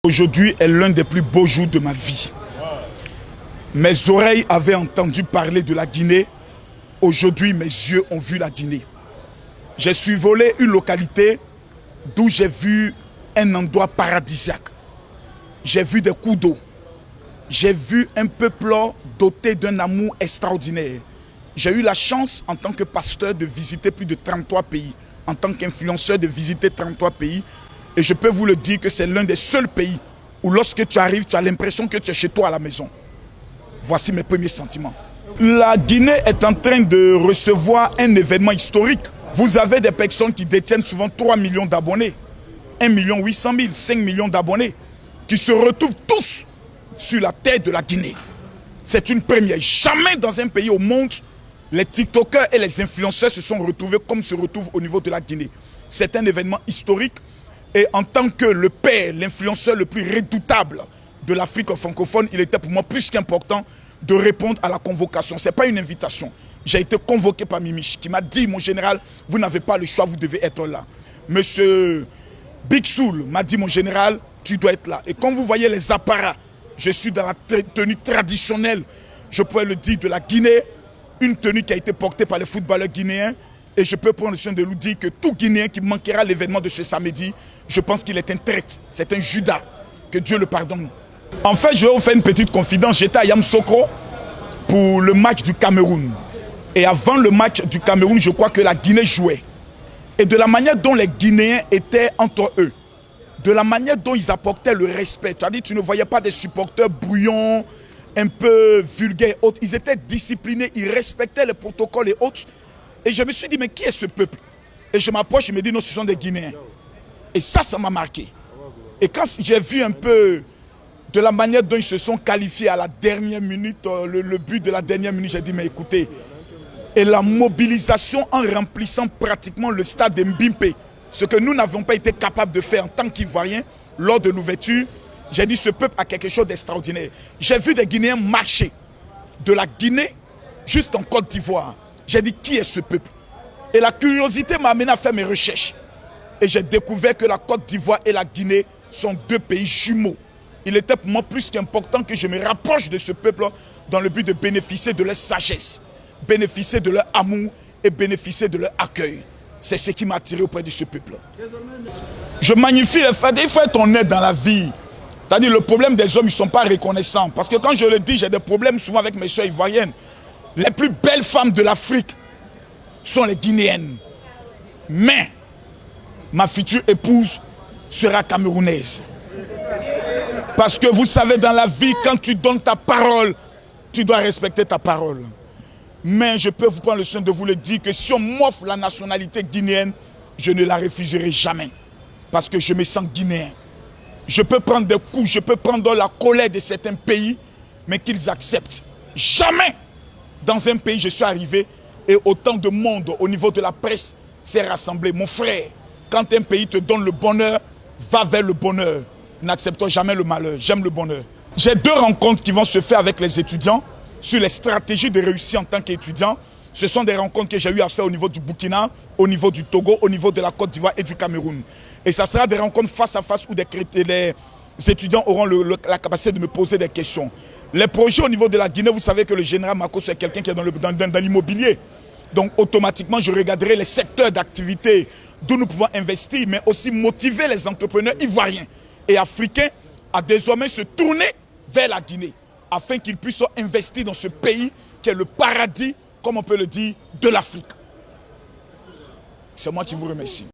Aujourd'hui est l'un des plus beaux jours de ma vie. Mes oreilles avaient entendu parler de la Guinée. Aujourd'hui, mes yeux ont vu la Guinée. J'ai survolé une localité d'où j'ai vu un endroit paradisiaque. J'ai vu des cours d'eau. J'ai vu un peuple doté d'un amour extraordinaire. J'ai eu la chance, en tant que pasteur, de visiter plus de 33 pays. En tant qu'influenceur, de visiter 33 pays. Et je peux vous le dire que c'est l'un des seuls pays où lorsque tu arrives, tu as l'impression que tu es chez toi à la maison. Voici mes premiers sentiments. La Guinée est en train de recevoir un événement historique. Vous avez des personnes qui détiennent souvent 3 millions d'abonnés, 1 800 000, 5 millions d'abonnés, qui se retrouvent tous sur la terre de la Guinée. C'est une première. Jamais dans un pays au monde, les TikTokers et les influenceurs se sont retrouvés comme se retrouvent au niveau de la Guinée. C'est un événement historique. Et en tant que le père, l'influenceur le plus redoutable de l'Afrique francophone, il était pour moi plus qu'important de répondre à la convocation. Ce n'est pas une invitation. J'ai été convoqué par Mimich qui m'a dit, mon général, vous n'avez pas le choix, vous devez être là. Monsieur Big Soul m'a dit, mon général, tu dois être là. Et quand vous voyez les apparats, je suis dans la tenue traditionnelle, je pourrais le dire, de la Guinée, une tenue qui a été portée par les footballeurs guinéens. Et je peux prendre le soin de vous dire que tout Guinéen qui manquera l'événement de ce samedi, je pense qu'il est un traître, c'est un Judas, que Dieu le pardonne. En fait, je vais vous faire une petite confidence. J'étais à Yamoussoukro pour le match du Cameroun. Et avant le match du Cameroun, je crois que la Guinée jouait. Et de la manière dont les Guinéens étaient entre eux, de la manière dont ils apportaient le respect, c'est-à-dire tu ne voyais pas des supporters brouillons, un peu vulgaires et autres. Ils étaient disciplinés, ils respectaient les protocoles et autres. Et je me suis dit, mais qui est ce peuple? Et je m'approche, je me dis, non, ce sont des Guinéens. Et ça m'a marqué. Et quand j'ai vu un peu de la manière dont ils se sont qualifiés à la dernière minute, le but de la dernière minute, j'ai dit, mais écoutez, et la mobilisation en remplissant pratiquement le stade de Mbimpe, ce que nous n'avons pas été capables de faire en tant qu'Ivoiriens lors de l'ouverture, j'ai dit, ce peuple a quelque chose d'extraordinaire. J'ai vu des Guinéens marcher de la Guinée jusqu'en Côte d'Ivoire. J'ai dit, qui est ce peuple? Et la curiosité m'a amené à faire mes recherches. Et j'ai découvert que la Côte d'Ivoire et la Guinée sont deux pays jumeaux. Il était pour moi plus qu'important que je me rapproche de ce peuple dans le but de bénéficier de leur sagesse, bénéficier de leur amour et bénéficier de leur accueil. C'est ce qui m'a attiré auprès de ce peuple. Je magnifie le fait qu'il faut être honnête dans la vie. C'est-à-dire le problème des hommes, ils ne sont pas reconnaissants. Parce que quand je le dis, j'ai des problèmes souvent avec mes soeurs ivoiriennes. Les plus belles femmes de l'Afrique sont les Guinéennes. Mais ma future épouse sera camerounaise. Parce que vous savez, dans la vie, quand tu donnes ta parole, tu dois respecter ta parole. Mais je peux vous prendre le soin de vous le dire que si on m'offre la nationalité guinéenne, je ne la refuserai jamais. Parce que je me sens guinéen. Je peux prendre des coups, je peux prendre la colère de certains pays, mais qu'ils acceptent. Jamais dans un pays, je suis arrivé et autant de monde au niveau de la presse s'est rassemblé. Mon frère, quand un pays te donne le bonheur, va vers le bonheur. N'acceptons jamais le malheur. J'aime le bonheur. J'ai deux rencontres qui vont se faire avec les étudiants sur les stratégies de réussir en tant qu'étudiant. Ce sont des rencontres que j'ai eu à faire au niveau du Burkina, au niveau du Togo, au niveau de la Côte d'Ivoire et du Cameroun. Et ça sera des rencontres face à face où les étudiants auront la capacité de me poser des questions. Les projets au niveau de la Guinée, vous savez que le général Mako, c'est quelqu'un qui est dans l'immobilier. Donc automatiquement, je regarderai les secteurs d'activité d'où nous pouvons investir, mais aussi motiver les entrepreneurs ivoiriens et africains à désormais se tourner vers la Guinée, afin qu'ils puissent investir dans ce pays qui est le paradis, comme on peut le dire, de l'Afrique. C'est moi qui vous remercie.